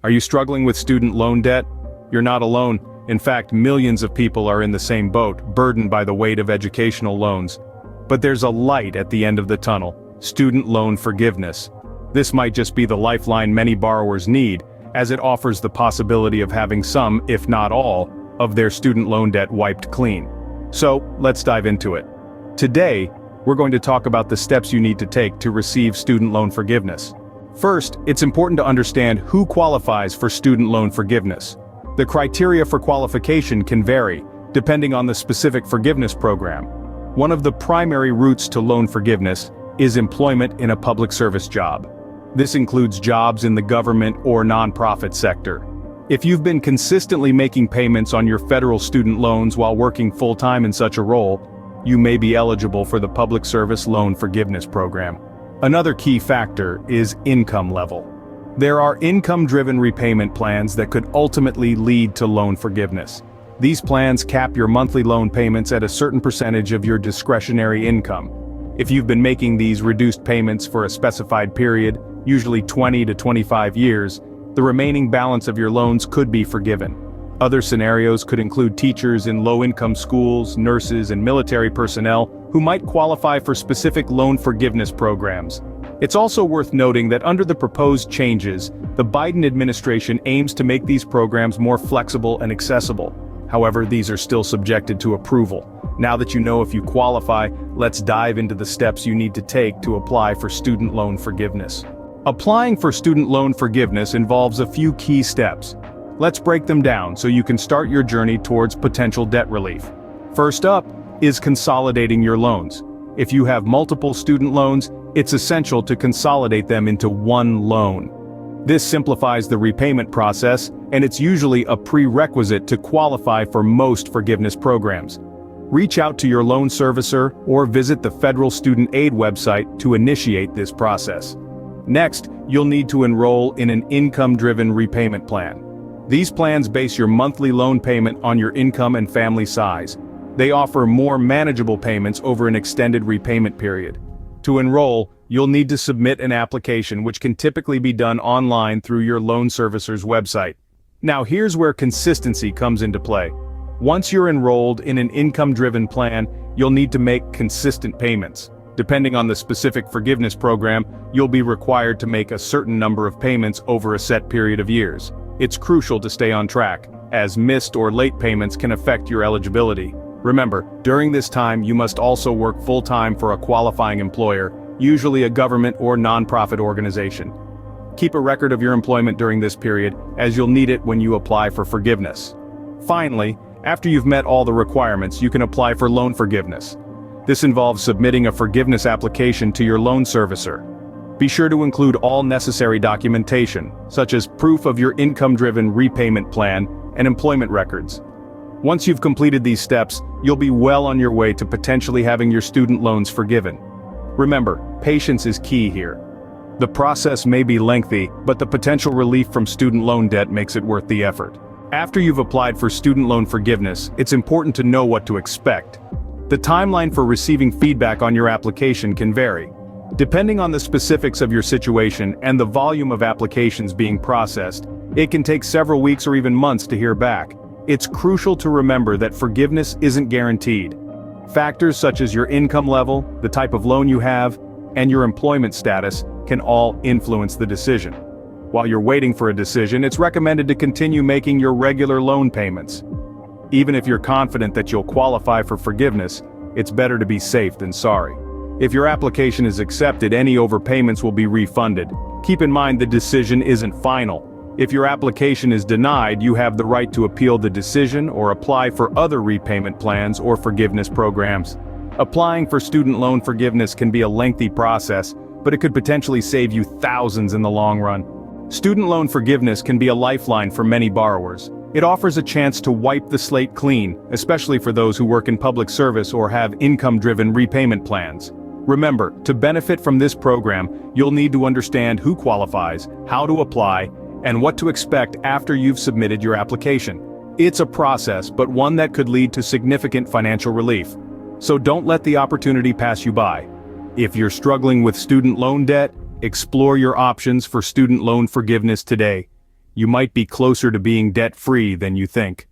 Are you struggling with student loan debt? You're not alone. In fact, millions of people are in the same boat, burdened by the weight of educational loans. But there's a light at the end of the tunnel: student loan forgiveness. This might just be the lifeline many borrowers need, as it offers the possibility of having some, if not all, of their student loan debt wiped clean. So, let's dive into it. Today, we're going to talk about the steps you need to take to receive student loan forgiveness. First, it's important to understand who qualifies for student loan forgiveness. The criteria for qualification can vary, depending on the specific forgiveness program. One of the primary routes to loan forgiveness is employment in a public service job. This includes jobs in the government or nonprofit sector. If you've been consistently making payments on your federal student loans while working full-time in such a role, you may be eligible for the Public Service Loan Forgiveness Program. Another key factor is income level. There are income-driven repayment plans that could ultimately lead to loan forgiveness. These plans cap your monthly loan payments at a certain percentage of your discretionary income. If you've been making these reduced payments for a specified period, usually 20 to 25 years, the remaining balance of your loans could be forgiven. Other scenarios could include teachers in low-income schools, nurses, and military personnel who might qualify for specific loan forgiveness programs. It's also worth noting that under the proposed changes, the Biden administration aims to make these programs more flexible and accessible. However, these are still subjected to approval. Now that you know if you qualify, let's dive into the steps you need to take to apply for student loan forgiveness. Applying for student loan forgiveness involves a few key steps. Let's break them down so you can start your journey towards potential debt relief. First up is consolidating your loans. If you have multiple student loans, it's essential to consolidate them into one loan. This simplifies the repayment process, and it's usually a prerequisite to qualify for most forgiveness programs. Reach out to your loan servicer or visit the Federal Student Aid website to initiate this process. Next, you'll need to enroll in an income-driven repayment plan. These plans base your monthly loan payment on your income and family size. They offer more manageable payments over an extended repayment period. To enroll, you'll need to submit an application, which can typically be done online through your loan servicer's website. Now here's where consistency comes into play. Once you're enrolled in an income-driven plan, you'll need to make consistent payments. Depending on the specific forgiveness program, you'll be required to make a certain number of payments over a set period of years. It's crucial to stay on track, as missed or late payments can affect your eligibility. Remember, during this time you must also work full-time for a qualifying employer, usually a government or nonprofit organization. Keep a record of your employment during this period, as you'll need it when you apply for forgiveness. Finally, after you've met all the requirements, you can apply for loan forgiveness. This involves submitting a forgiveness application to your loan servicer. Be sure to include all necessary documentation, such as proof of your income-driven repayment plan and employment records. Once you've completed these steps, you'll be well on your way to potentially having your student loans forgiven. Remember, patience is key here. The process may be lengthy, but the potential relief from student loan debt makes it worth the effort. After you've applied for student loan forgiveness, it's important to know what to expect. The timeline for receiving feedback on your application can vary. Depending on the specifics of your situation and the volume of applications being processed, it can take several weeks or even months to hear back. It's crucial to remember that forgiveness isn't guaranteed. Factors such as your income level, the type of loan you have, and your employment status can all influence the decision. While you're waiting for a decision, it's recommended to continue making your regular loan payments. Even if you're confident that you'll qualify for forgiveness, it's better to be safe than sorry. If your application is accepted, any overpayments will be refunded. Keep in mind the decision isn't final. If your application is denied, you have the right to appeal the decision or apply for other repayment plans or forgiveness programs. Applying for student loan forgiveness can be a lengthy process, but it could potentially save you thousands in the long run. Student loan forgiveness can be a lifeline for many borrowers. It offers a chance to wipe the slate clean, especially for those who work in public service or have income-driven repayment plans. Remember, to benefit from this program, you'll need to understand who qualifies, how to apply, and what to expect after you've submitted your application. It's a process, but one that could lead to significant financial relief. So don't let the opportunity pass you by. If you're struggling with student loan debt, explore your options for student loan forgiveness today. you might be closer to being debt-free than you think.